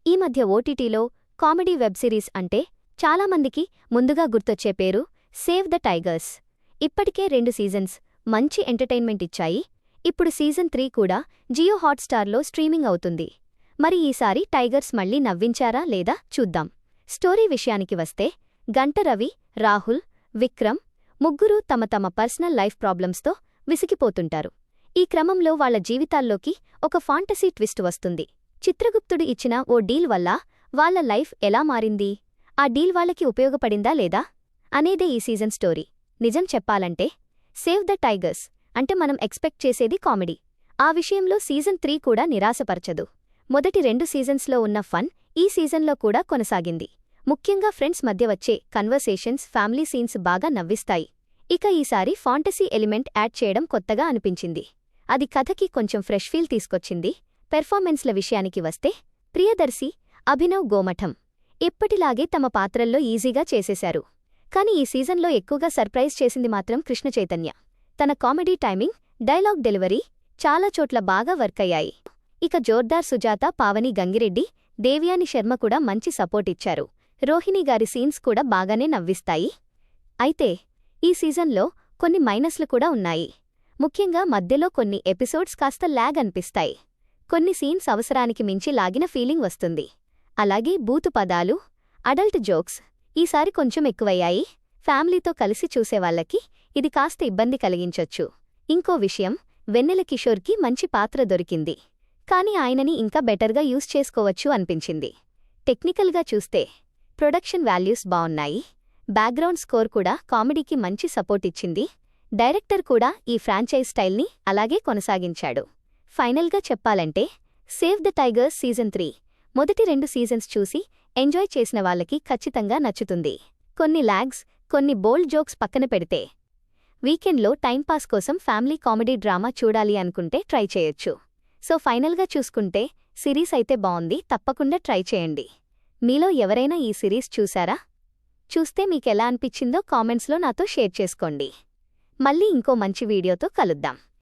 ఈ మధ్య ఓటీటీలో కామెడీ వెబ్ సిరీస్ అంటే చాలామందికి ముందుగా గుర్తొచ్చే పేరు సేవ్ ద టైగర్స్. ఇప్పటికే 2 సీజన్స్ మంచి ఎంటర్టైన్మెంట్ ఇచ్చాయి. ఇప్పుడు సీజన్ 3 కూడా జియో హాట్‌స్టార్లో స్ట్రీమింగ్ అవుతుంది. మరి ఈసారి టైగర్స్ మళ్ళీ నవ్వించారా లేదా చూద్దాం. స్టోరీ విషయానికి వస్తే గంట రవి, రాహుల్, విక్రమ్ ముగ్గురూ తమ తమ పర్సనల్ లైఫ్ ప్రాబ్లమ్స్తో విసిగిపోతుంటారు. ఈ క్రమంలో వాళ్ల జీవితాల్లోకి ఒక ఫాంటసీ ట్విస్ట్ వస్తుంది. చిత్రగుప్తుడు ఇచ్చిన ఓ డీల్ వల్ల వాళ్ల లైఫ్ ఎలా మారింది, ఆ డీల్ వాళ్లకి ఉపయోగపడిందా లేదా అనేదే ఈ సీజన్ స్టోరీ. నిజం చెప్పాలంటే సేవ్ ద టైగర్స్ అంటే మనం ఎక్స్పెక్ట్ చేసేది కామెడీ. ఆ విషయంలో సీజన్ 3 కూడా నిరాశపరచదు. మొదటి 2 సీజన్స్లో ఉన్న ఫన్ ఈ సీజన్లో కూడా కొనసాగింది. ముఖ్యంగా ఫ్రెండ్స్ మధ్య వచ్చే కన్వర్సేషన్స్, ఫ్యామిలీ సీన్స్ బాగా నవ్విస్తాయి. ఇక ఈసారి ఫాంటసీ ఎలిమెంట్ యాడ్ చేయడం కొత్తగా అనిపించింది. అది కథకి కొంచెం ఫ్రెష్ ఫీల్ తీసుకొచ్చింది. పెర్ఫార్మెన్స్ల విషయానికి వస్తే ప్రియదర్శి, అభినవ్ గోమఠం ఎప్పటిలాగే తమ పాత్రల్లో ఈజీగా చేసేశారు. కానీ ఈ సీజన్లో ఎక్కువగా సర్ప్రైజ్ చేసింది మాత్రం కృష్ణ చైతన్య. తన కామెడీ టైమింగ్, డైలాగ్ డెలివరీ చాలా చోట్ల బాగా వర్కయ్యాయి. ఇక జోర్దార్ సుజాత, పావని గంగిరెడ్డి, దేవ్యాని శర్మ కూడా మంచి సపోర్ట్ ఇచ్చారు. రోహిణి గారి సీన్స్ కూడా బాగానే నవ్విస్తాయి. అయితే ఈ సీజన్లో కొన్ని మైనస్లు కూడా ఉన్నాయి. ముఖ్యంగా మధ్యలో కొన్ని ఎపిసోడ్స్ కాస్త ల్యాగ్ అనిపిస్తాయి. కొన్ని సీన్స్ అవసరానికి మించి లాగిన ఫీలింగ్ వస్తుంది. అలాగే బూతు పదాలు, అడల్ట్ జోక్స్ ఈసారి కొంచెం ఎక్కువయ్యాయి. ఫ్యామిలీతో కలిసి చూసేవాళ్లకి ఇది కాస్త ఇబ్బంది కలిగించొచ్చు. ఇంకో విషయం, వెన్నెల కిషోర్కి మంచి పాత్ర దొరికింది. కానీ ఆయనని ఇంకా బెటర్గా యూజ్ చేసుకోవచ్చు అనిపించింది. టెక్నికల్గా చూస్తే ప్రొడక్షన్ వాల్యూస్ బావున్నాయి. బ్యాక్గ్రౌండ్ స్కోర్ కూడా కామెడీకి మంచి సపోర్ట్ ఇచ్చింది. డైరెక్టర్ కూడా ఈ ఫ్రాంచైజ్ స్టైల్ని అలాగే కొనసాగించాడు. ఫైనల్గా చెప్పాలంటే సేవ్ ద టైగర్స్ సీజన్ 3 మొదటి 2 సీజన్స్ చూసి ఎంజాయ్ చేసిన వాళ్ళకి ఖచ్చితంగా నచ్చుతుంది. కొన్ని ల్యాగ్స్, కొన్ని బోల్డ్ జోక్స్ పక్కన పెడితే వీకెండ్లో టైంపాస్ కోసం ఫ్యామిలీ కామెడీ డ్రామా చూడాలి అనుకుంటే ట్రై చేయొచ్చు. సో ఫైనల్గా చూసుకుంటే సిరీస్ అయితే బావుంది, తప్పకుండా ట్రై చేయండి. మీలో ఎవరైనా ఈ సిరీస్ చూసారా? చూస్తే మీకెలా అనిపించిందో కామెంట్స్లో నాతో షేర్ చేసుకోండి. మళ్ళీ ఇంకో మంచి వీడియోతో కలుద్దాం.